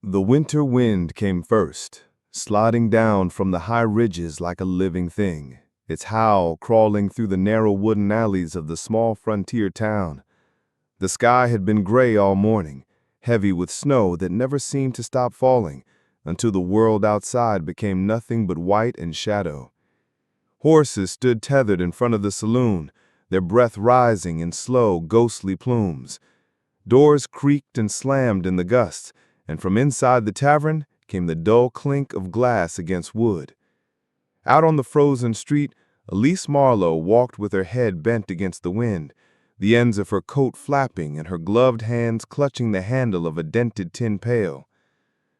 The winter wind came first, sliding down from the high ridges like a living thing, its howl crawling through the narrow wooden alleys of the small frontier town. The sky had been gray all morning, heavy with snow that never seemed to stop falling, until the world outside became nothing but white and shadow. Horses stood tethered in front of the saloon, their breath rising in slow, ghostly plumes. Doors creaked and slammed in the gusts, and from inside the tavern came the dull clink of glass against wood. Out on the frozen street, Elise Marlowe walked with her head bent against the wind, the ends of her coat flapping and her gloved hands clutching the handle of a dented tin pail.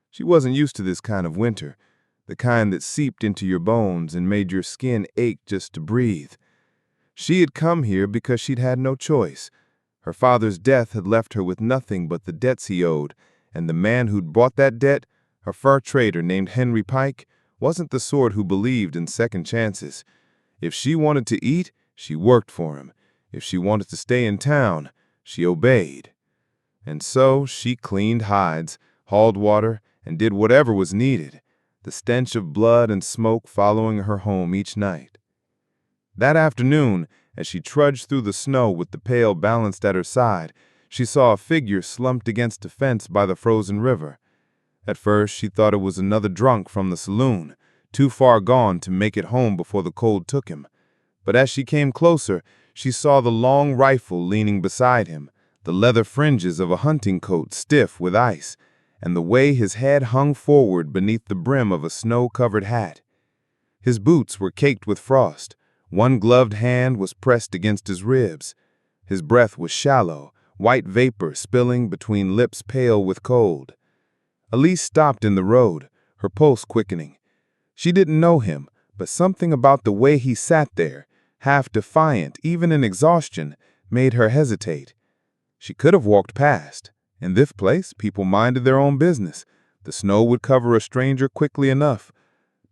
She wasn't used to this kind of winter, the kind that seeped into your bones and made your skin ache just to breathe. She had come here because she'd had no choice. Her father's death had left her with nothing but the debts he owed, and the man who'd bought that debt, a fur trader named Henry Pike, wasn't the sort who believed in second chances. If she wanted to eat, she worked for him. If she wanted to stay in town, she obeyed. And so she cleaned hides, hauled water, and did whatever was needed, the stench of blood and smoke following her home each night. That afternoon, as she trudged through the snow with the pail balanced at her side, she saw a figure slumped against a fence by the frozen river. At first, she thought it was another drunk from the saloon, too far gone to make it home before the cold took him. But as she came closer, she saw the long rifle leaning beside him, the leather fringes of a hunting coat stiff with ice, and the way his head hung forward beneath the brim of a snow-covered hat. His boots were caked with frost. One gloved hand was pressed against his ribs. His breath was shallow, white vapor spilling between lips pale with cold. Elise stopped in the road, her pulse quickening. She didn't know him, but something about the way he sat there, half defiant even in exhaustion, made her hesitate. She could have walked past. In this place, people minded their own business. The snow would cover a stranger quickly enough.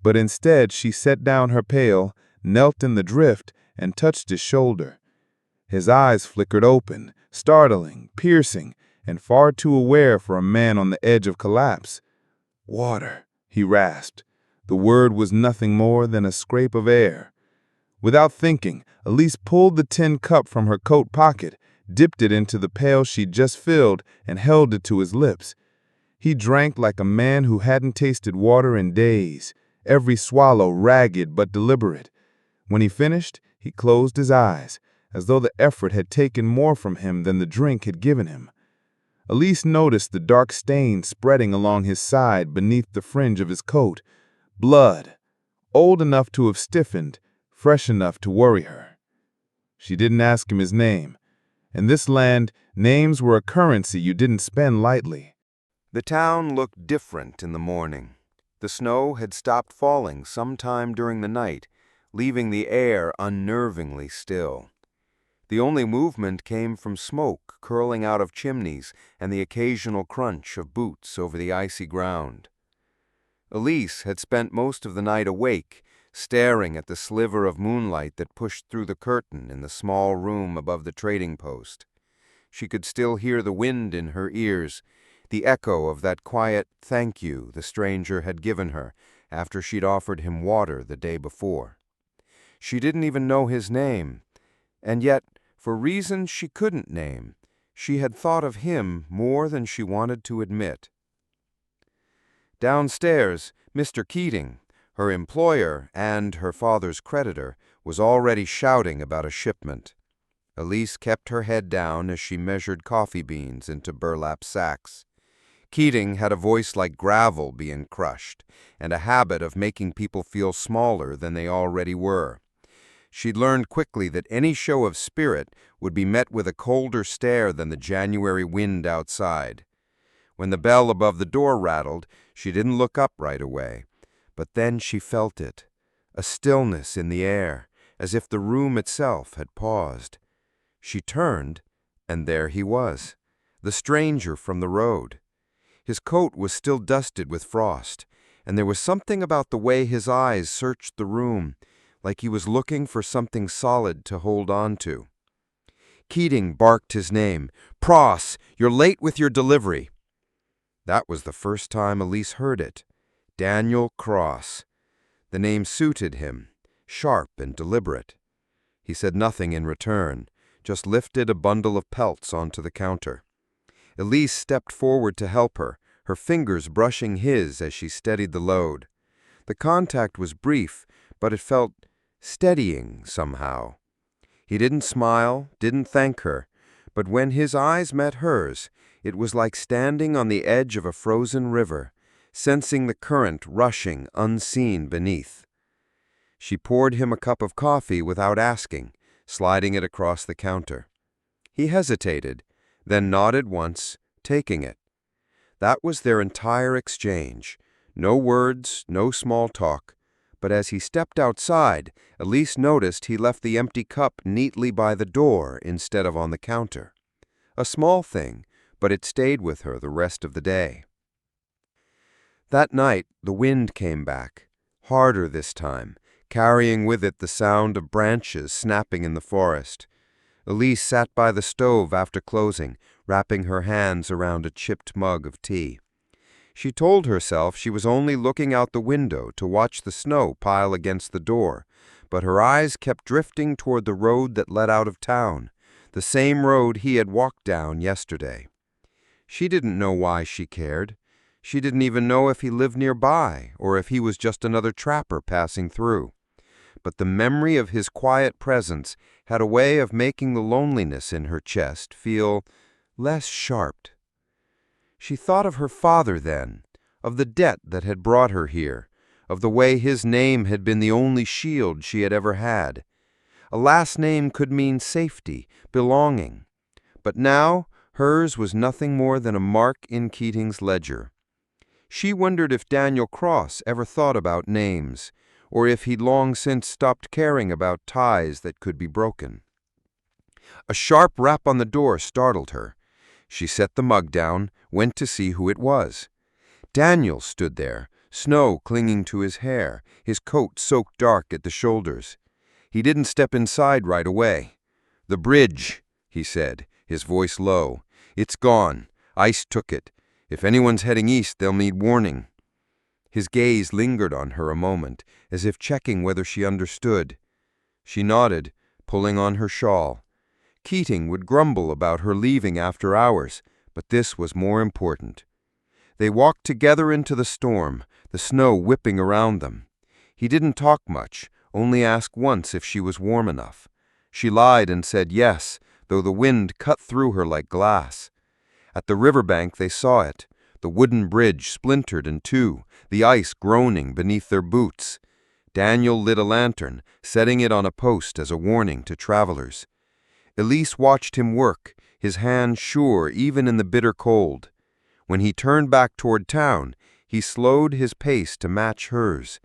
But instead, she set down her pail, knelt in the drift, and touched his shoulder. His eyes flickered open, startling, piercing, and far too aware for a man on the edge of collapse. "Water," he rasped. The word was nothing more than a scrape of air. Without thinking, Elise pulled the tin cup from her coat pocket, dipped it into the pail she'd just filled, and held it to his lips. He drank like a man who hadn't tasted water in days, every swallow ragged but deliberate. When he finished, he closed his eyes, as though the effort had taken more from him than the drink had given him. Elise noticed the dark stain spreading along his side beneath the fringe of his coat. Blood, old enough to have stiffened, fresh enough to worry her. She didn't ask him his name. In this land, names were a currency you didn't spend lightly. The town looked different in the morning. The snow had stopped falling sometime during the night, leaving the air unnervingly still. The only movement came from smoke curling out of chimneys and the occasional crunch of boots over the icy ground. Elise had spent most of the night awake, staring at the sliver of moonlight that pushed through the curtain in the small room above the trading post. She could still hear the wind in her ears, the echo of that quiet thank you the stranger had given her after she'd offered him water the day before. She didn't even know his name, and yet, for reasons she couldn't name, she had thought of him more than she wanted to admit. Downstairs, Mr. Keating, her employer and her father's creditor, was already shouting about a shipment. Elise kept her head down as she measured coffee beans into burlap sacks. Keating had a voice like gravel being crushed, and a habit of making people feel smaller than they already were. She'd learned quickly that any show of spirit would be met with a colder stare than the January wind outside. When the bell above the door rattled, she didn't look up right away. But then she felt it, a stillness in the air, as if the room itself had paused. She turned, and there he was, the stranger from the road. His coat was still dusted with frost, and there was something about the way his eyes searched the room, like he was looking for something solid to hold on to. Keating barked his name. "Pross, you're late with your delivery." That was the first time Elise heard it. Daniel Cross. The name suited him, sharp and deliberate. He said nothing in return, just lifted a bundle of pelts onto the counter. Elise stepped forward to help her, her fingers brushing his as she steadied the load. The contact was brief, but it felt steadying somehow. He didn't smile, didn't thank her, but when his eyes met hers, it was like standing on the edge of a frozen river, sensing the current rushing unseen beneath. She poured him a cup of coffee without asking, sliding it across the counter. He hesitated, then nodded once, taking it. That was their entire exchange. No words, no small talk. But as he stepped outside, Elise noticed he left the empty cup neatly by the door instead of on the counter. A small thing, but it stayed with her the rest of the day. That night, the wind came back, harder this time, carrying with it the sound of branches snapping in the forest. Elise sat by the stove after closing, wrapping her hands around a chipped mug of tea. She told herself she was only looking out the window to watch the snow pile against the door, but her eyes kept drifting toward the road that led out of town, the same road he had walked down yesterday. She didn't know why she cared. She didn't even know if he lived nearby or if he was just another trapper passing through. But the memory of his quiet presence had a way of making the loneliness in her chest feel less sharp. She thought of her father then, of the debt that had brought her here, of the way his name had been the only shield she had ever had. A last name could mean safety, belonging. But now hers was nothing more than a mark in Keating's ledger. She wondered if Daniel Cross ever thought about names, or if he'd long since stopped caring about ties that could be broken. A sharp rap on the door startled her. She set the mug down, went to see who it was. Daniel stood there, snow clinging to his hair, his coat soaked dark at the shoulders. He didn't step inside right away. "The bridge," he said, his voice low. "It's gone. Ice took it. If anyone's heading east, they'll need warning." His gaze lingered on her a moment, as if checking whether she understood. She nodded, pulling on her shawl. Keating would grumble about her leaving after hours, but this was more important. They walked together into the storm, the snow whipping around them. He didn't talk much, only asked once if she was warm enough. She lied and said yes, though the wind cut through her like glass. At the riverbank they saw it, the wooden bridge splintered in two, the ice groaning beneath their boots. Daniel lit a lantern, setting it on a post as a warning to travelers. Elise watched him work, his hand sure even in the bitter cold. When he turned back toward town, he slowed his pace to match hers,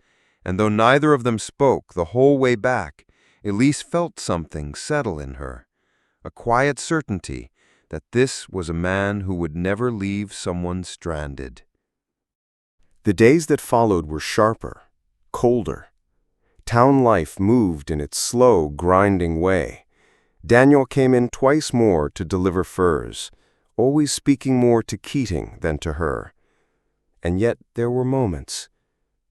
and though neither of them spoke the whole way back, Elise felt something settle in her, a quiet certainty that this was a man who would never leave someone stranded. The days that followed were sharper, colder. Town life moved in its slow, grinding way. Daniel came in twice more to deliver furs, always speaking more to Keating than to her. And yet there were moments,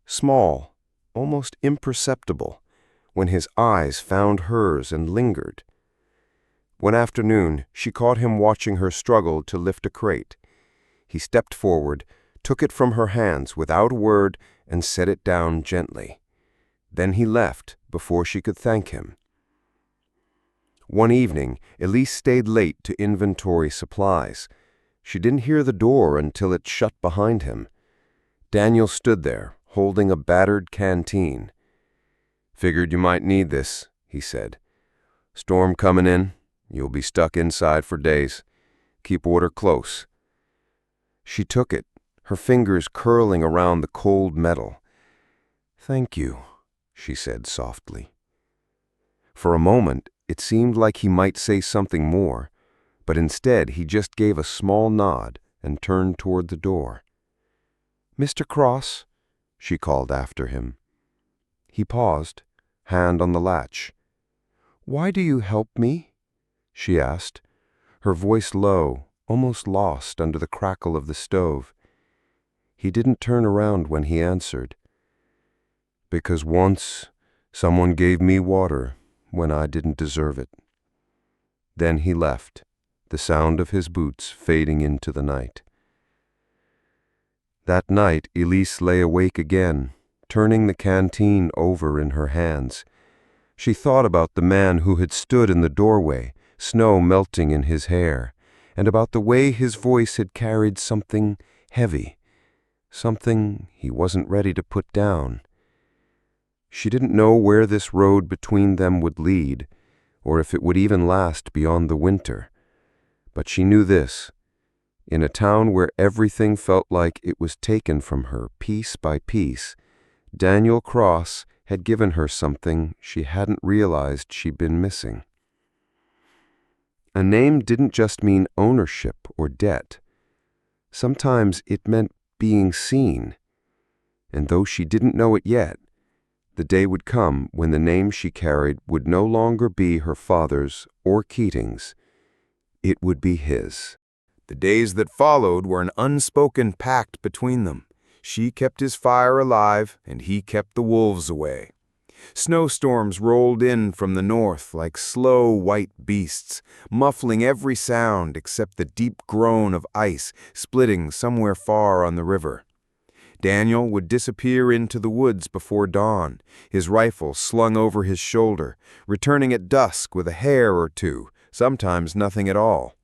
small, almost imperceptible, when his eyes found hers and lingered. One afternoon, she caught him watching her struggle to lift a crate. He stepped forward, took it from her hands without a word, and set it down gently. Then he left before she could thank him. One evening, Elise stayed late to inventory supplies. She didn't hear the door until it shut behind him. Daniel stood there, holding a battered canteen. "Figured you might need this," he said. "Storm coming in. You'll be stuck inside for days. Keep water close." She took it, her fingers curling around the cold metal. "Thank you," she said softly. For a moment, it seemed like he might say something more, but instead he just gave a small nod and turned toward the door. "Mr. Cross," she called after him. He paused, hand on the latch. "Why do you help me?" she asked, her voice low, almost lost under the crackle of the stove. He didn't turn around when he answered. "Because once someone gave me water when I didn't deserve it." Then he left, the sound of his boots fading into the night. That night, Elise lay awake again, turning the canteen over in her hands. She thought about the man who had stood in the doorway, snow melting in his hair, and about the way his voice had carried something heavy, something he wasn't ready to put down. She didn't know where this road between them would lead, or if it would even last beyond the winter. But she knew this: in a town where everything felt like it was taken from her piece by piece, Daniel Cross had given her something she hadn't realized she'd been missing. A name didn't just mean ownership or debt. Sometimes it meant being seen. And though she didn't know it yet, the day would come when the name she carried would no longer be her father's or Keating's. It would be his. The days that followed were an unspoken pact between them. She kept his fire alive, and he kept the wolves away. Snowstorms rolled in from the north like slow white beasts, muffling every sound except the deep groan of ice splitting somewhere far on the river. Daniel would disappear into the woods before dawn, his rifle slung over his shoulder, returning at dusk with a hare or two, sometimes nothing at all.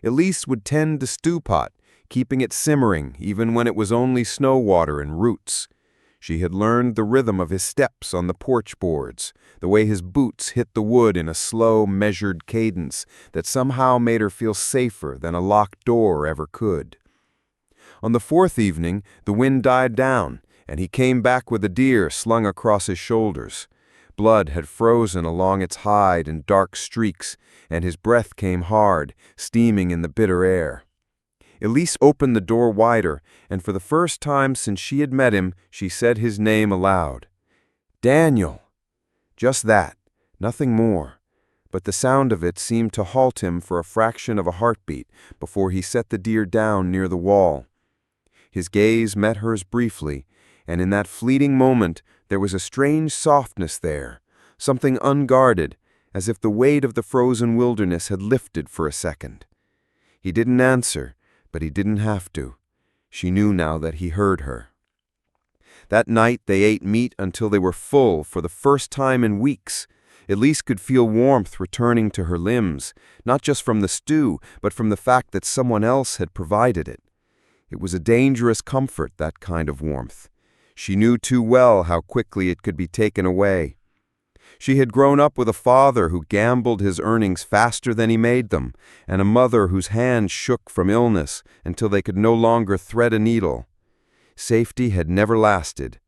Elise would tend the stew pot, keeping it simmering even when it was only snow water and roots. She had learned the rhythm of his steps on the porch boards, the way his boots hit the wood in a slow, measured cadence that somehow made her feel safer than a locked door ever could. On the fourth evening, the wind died down, and he came back with a deer slung across his shoulders. Blood had frozen along its hide in dark streaks, and his breath came hard, steaming in the bitter air. Elise opened the door wider, and for the first time since she had met him, she said his name aloud. "Daniel!" Just that, nothing more. But the sound of it seemed to halt him for a fraction of a heartbeat before he set the deer down near the wall. His gaze met hers briefly, and in that fleeting moment there was a strange softness there, something unguarded, as if the weight of the frozen wilderness had lifted for a second. He didn't answer, but he didn't have to. She knew now that he heard her. That night they ate meat until they were full for the first time in weeks. Elise could feel warmth returning to her limbs, not just from the stew, but from the fact that someone else had provided it. It was a dangerous comfort, that kind of warmth. She knew too well how quickly it could be taken away. She had grown up with a father who gambled his earnings faster than he made them, and a mother whose hands shook from illness until they could no longer thread a needle. Safety had never lasted.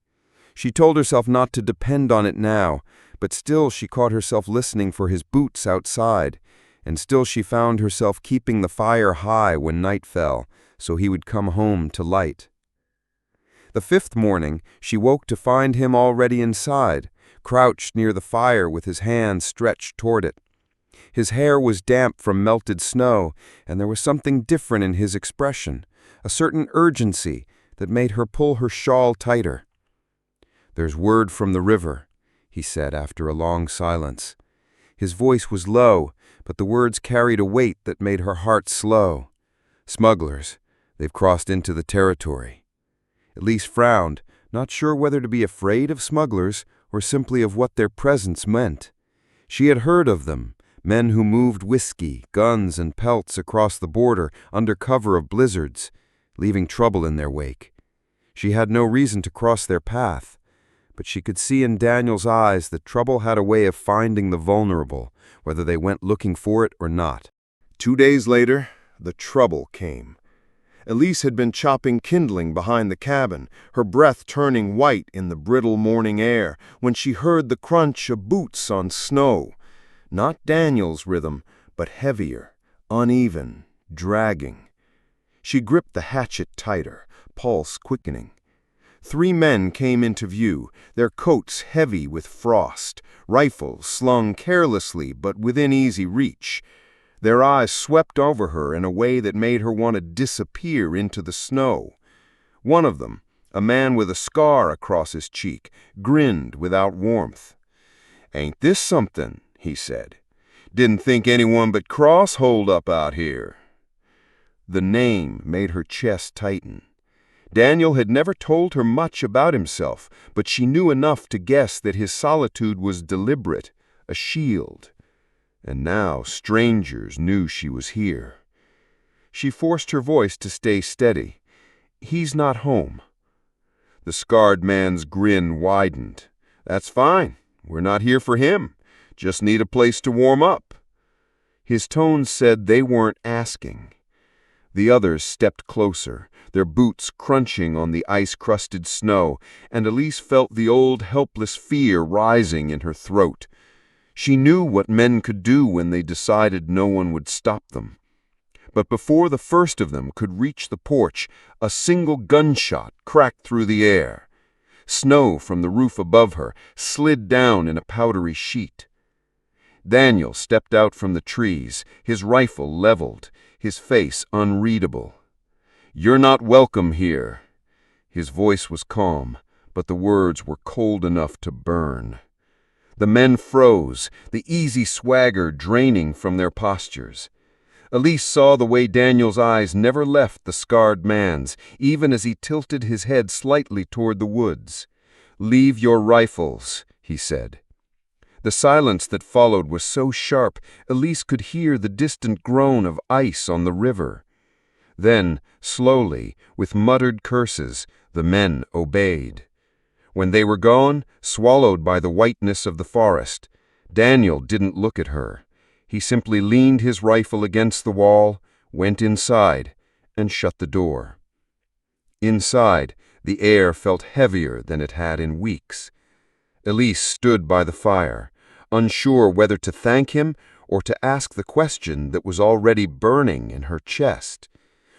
She told herself not to depend on it now, but still she caught herself listening for his boots outside, and still she found herself keeping the fire high when night fell, so he would come home to light. The fifth morning, she woke to find him already inside, crouched near the fire with his hands stretched toward it. His hair was damp from melted snow, and there was something different in his expression, a certain urgency that made her pull her shawl tighter. "There's word from the river," he said after a long silence. His voice was low, but the words carried a weight that made her heart slow. "Smugglers. They've crossed into the territory." Elise frowned, not sure whether to be afraid of smugglers or simply of what their presence meant. She had heard of them, men who moved whiskey, guns, and pelts across the border under cover of blizzards, leaving trouble in their wake. She had no reason to cross their path, but she could see in Daniel's eyes that trouble had a way of finding the vulnerable, whether they went looking for it or not. 2 days later, the trouble came. Elise had been chopping kindling behind the cabin, her breath turning white in the brittle morning air, when she heard the crunch of boots on snow. Not Daniel's rhythm, but heavier, uneven, dragging. She gripped the hatchet tighter, pulse quickening. 3 men came into view, their coats heavy with frost, rifles slung carelessly but within easy reach. Their eyes swept over her in a way that made her want to disappear into the snow. One of them, a man with a scar across his cheek, grinned without warmth. "Ain't this something?" he said. "Didn't think anyone but Cross holed up out here." The name made her chest tighten. Daniel had never told her much about himself, but she knew enough to guess that his solitude was deliberate, a shield. And now strangers knew she was here. She forced her voice to stay steady. "He's not home." The scarred man's grin widened. "That's fine. We're not here for him. Just need a place to warm up." His tone said they weren't asking. The others stepped closer, their boots crunching on the ice-crusted snow, and Elise felt the old helpless fear rising in her throat. She knew what men could do when they decided no one would stop them. But before the first of them could reach the porch, a single gunshot cracked through the air. Snow from the roof above her slid down in a powdery sheet. Daniel stepped out from the trees, his rifle leveled, his face unreadable. "You're not welcome here." His voice was calm, but the words were cold enough to burn. The men froze, the easy swagger draining from their postures. Elise saw the way Daniel's eyes never left the scarred man's, even as he tilted his head slightly toward the woods. "Leave your rifles," he said. The silence that followed was so sharp, Elise could hear the distant groan of ice on the river. Then, slowly, with muttered curses, the men obeyed. When they were gone, swallowed by the whiteness of the forest, Daniel didn't look at her. He simply leaned his rifle against the wall, went inside, and shut the door. Inside, the air felt heavier than it had in weeks. Elise stood by the fire, unsure whether to thank him or to ask the question that was already burning in her chest.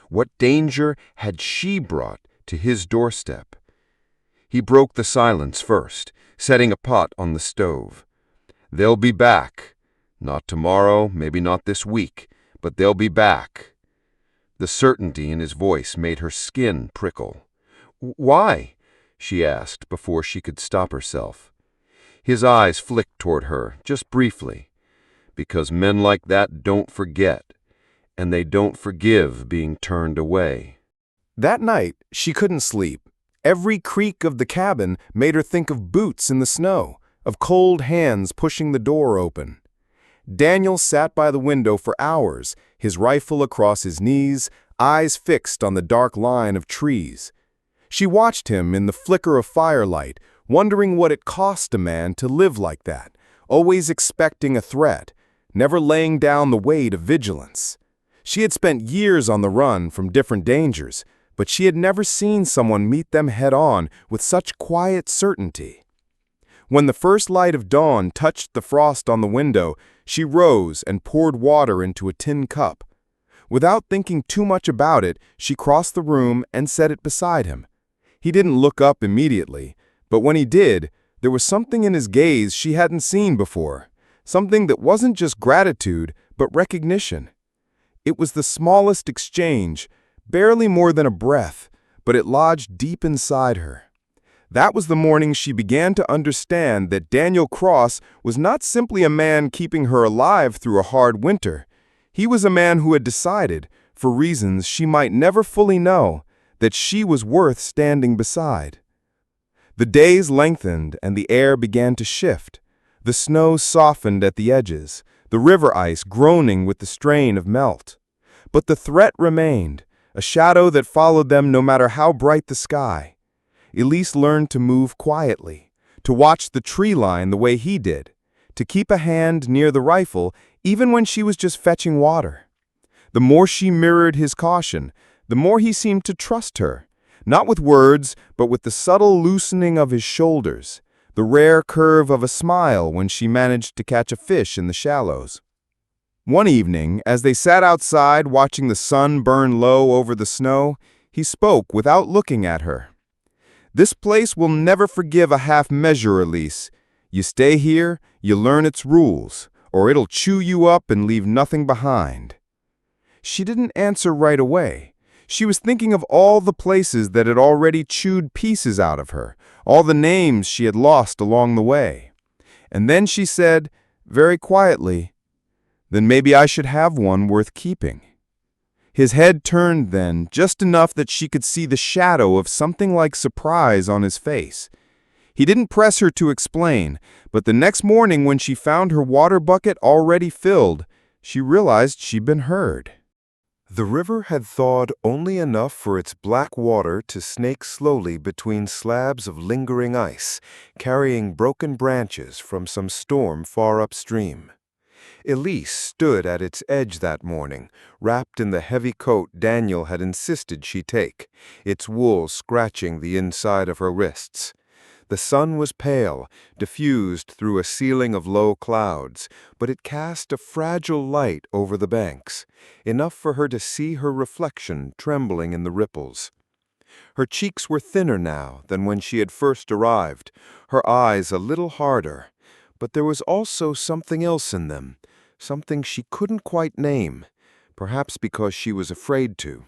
What danger had she brought to his doorstep? He broke the silence first, setting a pot on the stove. "They'll be back. Not tomorrow, maybe not this week, but they'll be back." The certainty in his voice made her skin prickle. "Why?" she asked before she could stop herself. His eyes flicked toward her, just briefly. "Because men like that don't forget, and they don't forgive being turned away." That night, she couldn't sleep. Every creak of the cabin made her think of boots in the snow, of cold hands pushing the door open. Daniel sat by the window for hours, his rifle across his knees, eyes fixed on the dark line of trees. She watched him in the flicker of firelight, wondering what it cost a man to live like that, always expecting a threat, never laying down the weight of vigilance. She had spent years on the run from different dangers, but she had never seen someone meet them head-on with such quiet certainty. When the first light of dawn touched the frost on the window, she rose and poured water into a tin cup. Without thinking too much about it, she crossed the room and set it beside him. He didn't look up immediately, but when he did, there was something in his gaze she hadn't seen before, something that wasn't just gratitude, but recognition. It was the smallest exchange, barely more than a breath, but it lodged deep inside her. That was the morning she began to understand that Daniel Cross was not simply a man keeping her alive through a hard winter. He was a man who had decided, for reasons she might never fully know, that she was worth standing beside. The days lengthened and the air began to shift. The snow softened at the edges, the river ice groaning with the strain of melt. But the threat remained, a shadow that followed them no matter how bright the sky. Elise learned to move quietly, to watch the tree line the way he did, to keep a hand near the rifle even when she was just fetching water. The more she mirrored his caution, the more he seemed to trust her, not with words, but with the subtle loosening of his shoulders, the rare curve of a smile when she managed to catch a fish in the shallows. One evening, as they sat outside watching the sun burn low over the snow, he spoke without looking at her. "This place will never forgive a half measure, Elise. You stay here, you learn its rules, or it'll chew you up and leave nothing behind." She didn't answer right away. She was thinking of all the places that had already chewed pieces out of her, all the names she had lost along the way. And then she said, very quietly, "Then maybe I should have one worth keeping." His head turned then, just enough that she could see the shadow of something like surprise on his face. He didn't press her to explain, but the next morning when she found her water bucket already filled, she realized she'd been heard. The river had thawed only enough for its black water to snake slowly between slabs of lingering ice, carrying broken branches from some storm far upstream. Elise stood at its edge that morning, wrapped in the heavy coat Daniel had insisted she take, its wool scratching the inside of her wrists. The sun was pale, diffused through a ceiling of low clouds, but it cast a fragile light over the banks, enough for her to see her reflection trembling in the ripples. Her cheeks were thinner now than when she had first arrived, her eyes a little harder, but there was also something else in them, something she couldn't quite name, perhaps because she was afraid to.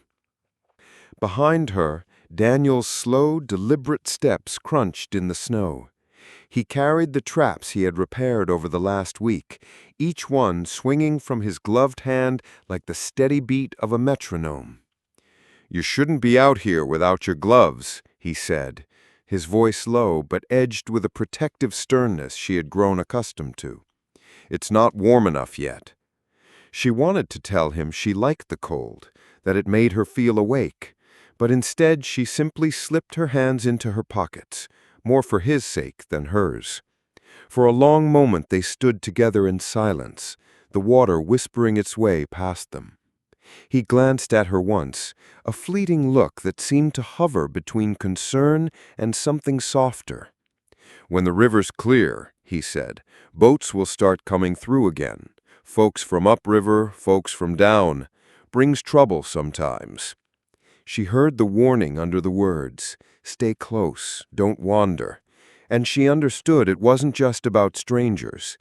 Behind her, Daniel's slow, deliberate steps crunched in the snow. He carried the traps he had repaired over the last week, each one swinging from his gloved hand like the steady beat of a metronome. "You shouldn't be out here without your gloves," he said, his voice low but edged with a protective sternness she had grown accustomed to. "It's not warm enough yet." She wanted to tell him she liked the cold, that it made her feel awake, but instead she simply slipped her hands into her pockets, more for his sake than hers. For a long moment they stood together in silence, the water whispering its way past them. He glanced at her once, a fleeting look that seemed to hover between concern and something softer. "When the river's clear," he said, "boats will start coming through again. Folks from upriver, folks from down. Brings trouble sometimes." She heard the warning under the words, "Stay close, don't wander," and she understood it wasn't just about strangers.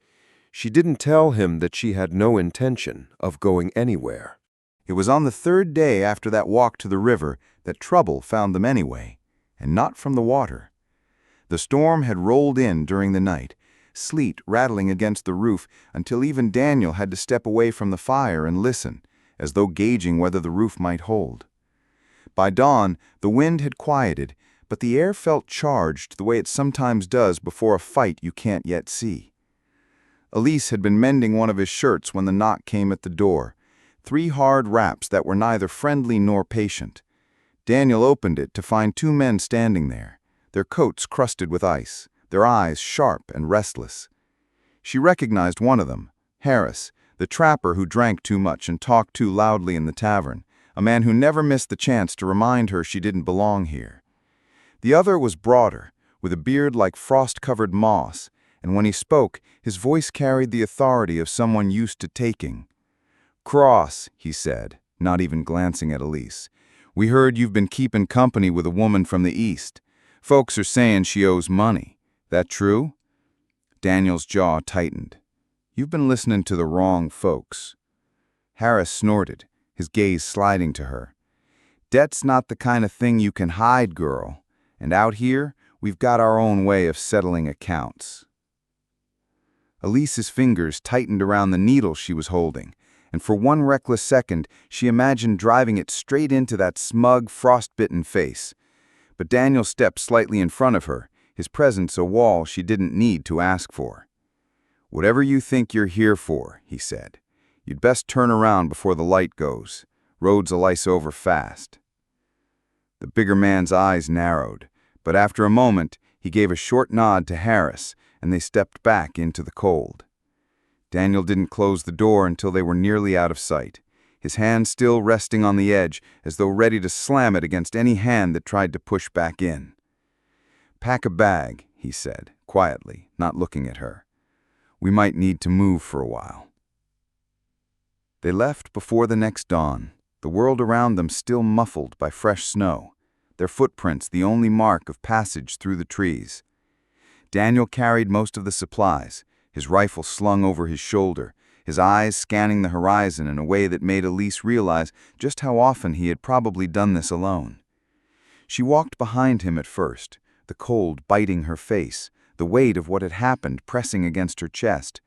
She didn't tell him that she had no intention of going anywhere. It was on the third day after that walk to the river that trouble found them anyway, and not from the water. The storm had rolled in during the night, sleet rattling against the roof until even Daniel had to step away from the fire and listen, as though gauging whether the roof might hold. By dawn, the wind had quieted, but the air felt charged the way it sometimes does before a fight you can't yet see. Elise had been mending one of his shirts when the knock came at the door, 3 hard raps that were neither friendly nor patient. Daniel opened it to find 2 men standing there, their coats crusted with ice, their eyes sharp and restless. She recognized one of them, Harris, the trapper who drank too much and talked too loudly in the tavern, a man who never missed the chance to remind her she didn't belong here. The other was broader, with a beard like frost-covered moss, and when he spoke, his voice carried the authority of someone used to taking. "Cross," he said, not even glancing at Elise. "We heard you've been keeping company with a woman from the east. Folks are saying she owes money. That true?" Daniel's jaw tightened. "You've been listening to the wrong folks." Harris snorted, his gaze sliding to her. "Debt's not the kind of thing you can hide, girl. And out here, we've got our own way of settling accounts." Elise's fingers tightened around the needle she was holding, and for one reckless second, she imagined driving it straight into that smug, frost-bitten face. But Daniel stepped slightly in front of her, his presence a wall she didn't need to ask for. "Whatever you think you're here for," he said, "you'd best turn around before the light goes. Roads'll ice over fast." The bigger man's eyes narrowed, but after a moment, he gave a short nod to Harris, and they stepped back into the cold. Daniel didn't close the door until they were nearly out of sight, his hand still resting on the edge as though ready to slam it against any hand that tried to push back in. "Pack a bag," he said, quietly, not looking at her. "We might need to move for a while." They left before the next dawn, the world around them still muffled by fresh snow, their footprints the only mark of passage through the trees. Daniel carried most of the supplies, his rifle slung over his shoulder, his eyes scanning the horizon in a way that made Elise realize just how often he had probably done this alone. She walked behind him at first, the cold biting her face, the weight of what had happened pressing against her chest.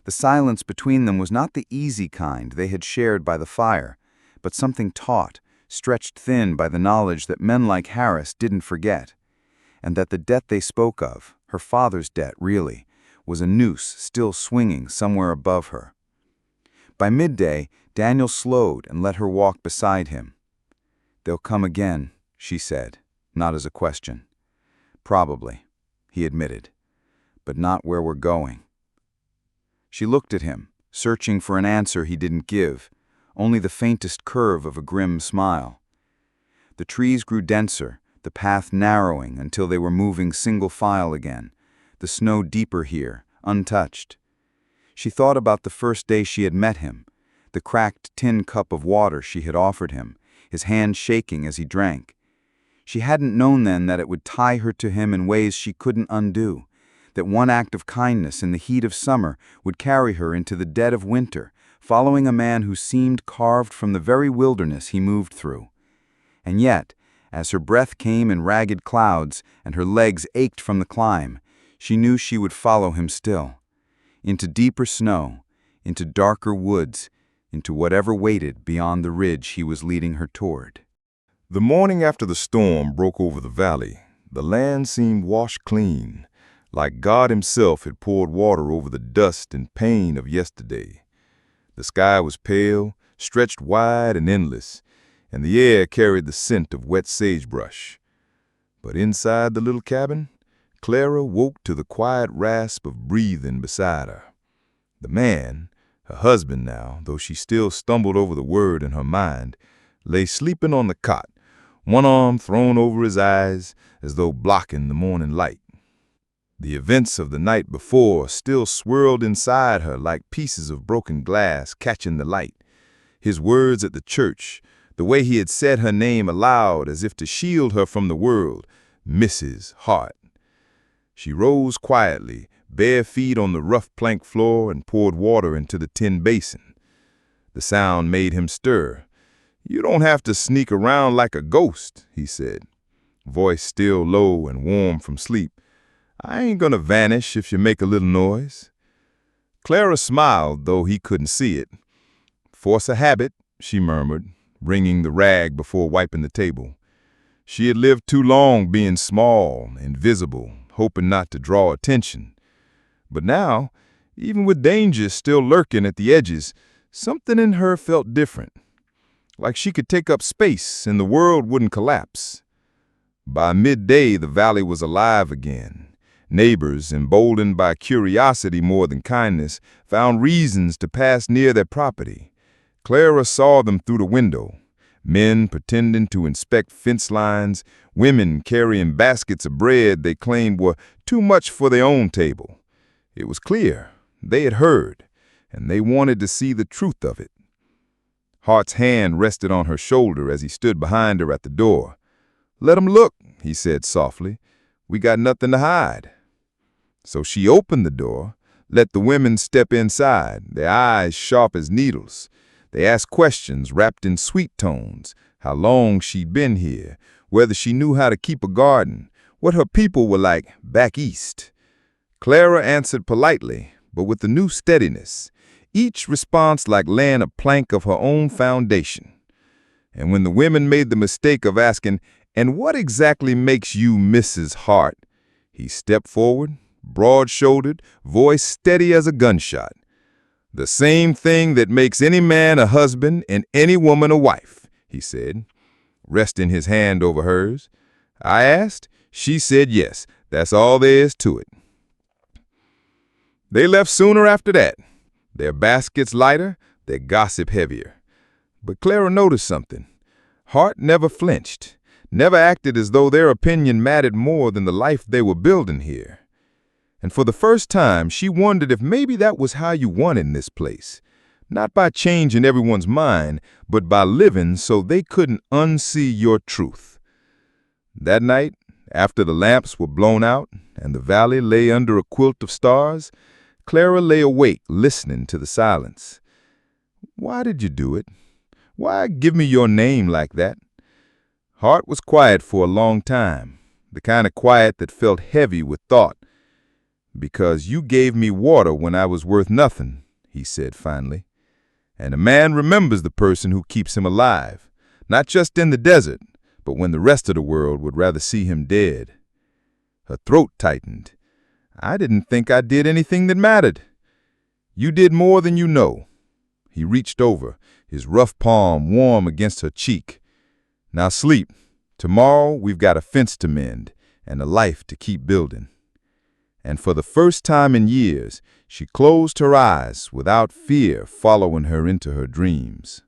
The silence between them was not the easy kind they had shared by the fire, but something taut, stretched thin by the knowledge that men like Harris didn't forget, and that the debt they spoke of, her father's debt really, was a noose still swinging somewhere above her. By midday, Daniel slowed and let her walk beside him. "They'll come again," she said, not as a question. "Probably," he admitted, "but not where we're going." She looked at him, searching for an answer he didn't give, only the faintest curve of a grim smile. The trees grew denser, the path narrowing until they were moving single file again, the snow deeper here, untouched. She thought about the first day she had met him, the cracked tin cup of water she had offered him, his hand shaking as he drank. She hadn't known then that it would tie her to him in ways she couldn't undo, that one act of kindness in the heat of summer would carry her into the dead of winter, following a man who seemed carved from the very wilderness he moved through. And yet, as her breath came in ragged clouds and her legs ached from the climb, she knew she would follow him still, into deeper snow, into darker woods, into whatever waited beyond the ridge he was leading her toward. The morning after the storm broke over the valley, the land seemed washed clean, like God himself had poured water over the dust and pain of yesterday. The sky was pale, stretched wide and endless, and the air carried the scent of wet sagebrush. But inside the little cabin, Clara woke to the quiet rasp of breathing beside her. The man, her husband now, though she still stumbled over the word in her mind, lay sleeping on the cot, one arm thrown over his eyes as though blocking the morning light. The events of the night before still swirled inside her like pieces of broken glass catching the light. His words at the church, the way he had said her name aloud as if to shield her from the world, Mrs. Hart. She rose quietly, bare feet on the rough plank floor, and poured water into the tin basin. The sound made him stir. "You don't have to sneak around like a ghost," he said, voice still low and warm from sleep. "I ain't gonna vanish if you make a little noise." Clara smiled, though he couldn't see it. "Force of habit," she murmured, wringing the rag before wiping the table. She had lived too long being small, invisible, hoping not to draw attention. But now, even with danger still lurking at the edges, something in her felt different. Like she could take up space and the world wouldn't collapse. By midday, the valley was alive again. Neighbors, emboldened by curiosity more than kindness, found reasons to pass near their property. Clara saw them through the window. Men pretending to inspect fence lines, women carrying baskets of bread they claimed were too much for their own table. It was clear they had heard, and they wanted to see the truth of it. Hart's hand rested on her shoulder as he stood behind her at the door. "Let 'em look," he said softly. "We got nothing to hide." So she opened the door, let the women step inside, their eyes sharp as needles. They asked questions wrapped in sweet tones, how long she'd been here, whether she knew how to keep a garden, what her people were like back east. Clara answered politely, but with a new steadiness, each response like laying a plank of her own foundation. And when the women made the mistake of asking, "And what exactly makes you Mrs. Hart?" he stepped forward, broad-shouldered, voice steady as a gunshot. "The same thing that makes any man a husband and any woman a wife," he said, resting his hand over hers. "I asked, she said yes. That's all there is to it." They left sooner after that, their baskets lighter, their gossip heavier. But Clara noticed something. Hart never flinched, never acted as though their opinion mattered more than the life they were building here. And for the first time, she wondered if maybe that was how you won in this place. Not by changing everyone's mind, but by living so they couldn't unsee your truth. That night, after the lamps were blown out and the valley lay under a quilt of stars, Clara lay awake, listening to the silence. Why did you do it? Why give me your name like that? Hart was quiet for a long time, the kind of quiet that felt heavy with thought. Because you gave me water when I was worth nothing, he said finally. And a man remembers the person who keeps him alive, not just in the desert, but when the rest of the world would rather see him dead. Her throat tightened. I didn't think I did anything that mattered. You did more than you know. He reached over, his rough palm warm against her cheek. Now sleep. Tomorrow we've got a fence to mend and a life to keep building. And for the first time in years, she closed her eyes without fear following her into her dreams.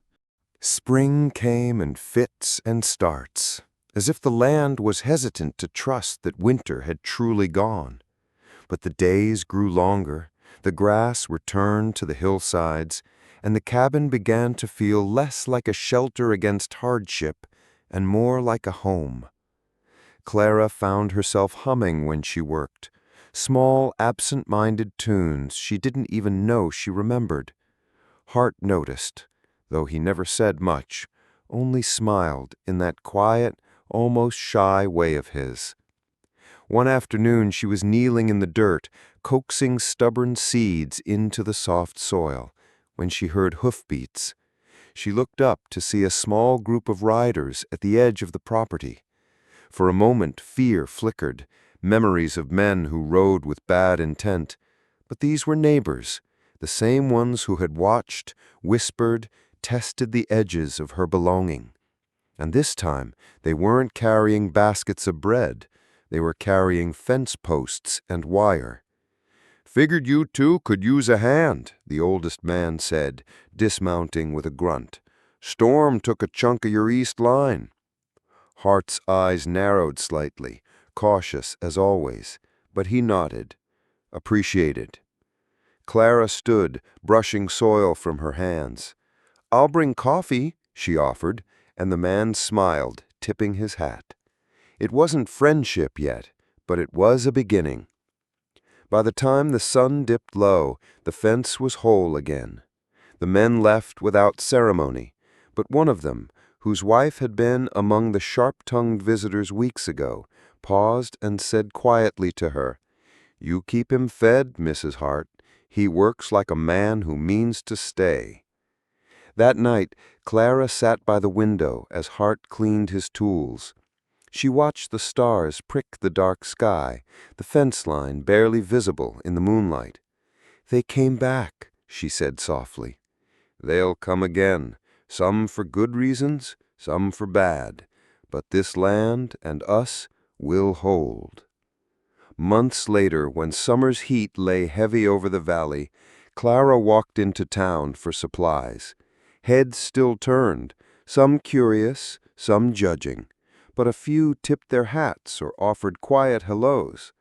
Spring came in fits and starts, as if the land was hesitant to trust that winter had truly gone. But the days grew longer, the grass returned to the hillsides, and the cabin began to feel less like a shelter against hardship and more like a home. Clara found herself humming when she worked, small, absent-minded tunes she didn't even know she remembered. Hart noticed, though he never said much, only smiled in that quiet, almost shy way of his. One afternoon she was kneeling in the dirt, coaxing stubborn seeds into the soft soil, when she heard hoofbeats. She looked up to see a small group of riders at the edge of the property. For a moment fear flickered, memories of men who rode with bad intent. But these were neighbors, the same ones who had watched, whispered, tested the edges of her belonging. And this time they weren't carrying baskets of bread. They were carrying fence posts and wire. "Figured you two could use a hand," the oldest man said, dismounting with a grunt. "Storm took a chunk of your east line." Hart's eyes narrowed slightly, cautious as always, but he nodded. Appreciated. Clara stood, brushing soil from her hands. "I'll bring coffee," she offered, and the man smiled, tipping his hat. It wasn't friendship yet, but it was a beginning. By the time the sun dipped low, the fence was whole again. The men left without ceremony, but one of them, whose wife had been among the sharp-tongued visitors weeks ago, paused and said quietly to her, "You keep him fed, Mrs. Hart. He works like a man who means to stay." That night, Clara sat by the window as Hart cleaned his tools. She watched the stars prick the dark sky, the fence line barely visible in the moonlight. "They came back," she said softly. "They'll come again, some for good reasons, some for bad, but this land and us will hold." Months later, when summer's heat lay heavy over the valley, Clara walked into town for supplies. Heads still turned, some curious, some judging, but a few tipped their hats or offered quiet hellos.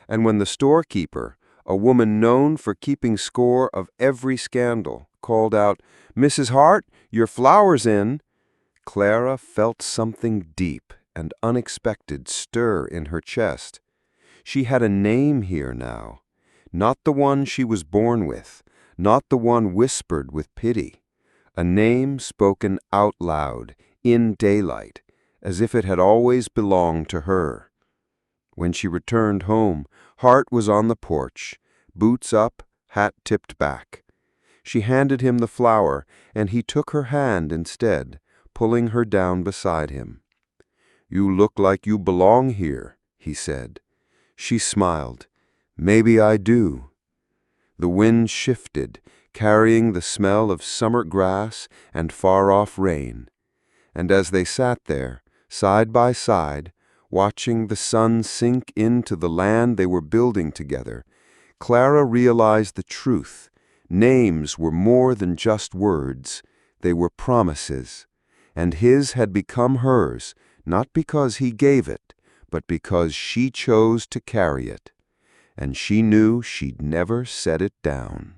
And when the storekeeper, a woman known for keeping score of every scandal, called out, "Mrs. Hart, your flour's in," Clara felt something deep and unexpected stir in her chest. She had a name here now, not the one she was born with, not the one whispered with pity. A name spoken out loud, in daylight, as if it had always belonged to her. When she returned home, Hart was on the porch, boots up, hat tipped back. She handed him the flower, and he took her hand instead, pulling her down beside him. "You look like you belong here," he said. She smiled. "Maybe I do." The wind shifted, carrying the smell of summer grass and far-off rain. And as they sat there, side by side, watching the sun sink into the land they were building together, Clara realized the truth. Names were more than just words. They were promises. And his had become hers, not because he gave it, but because she chose to carry it. And she knew she'd never set it down.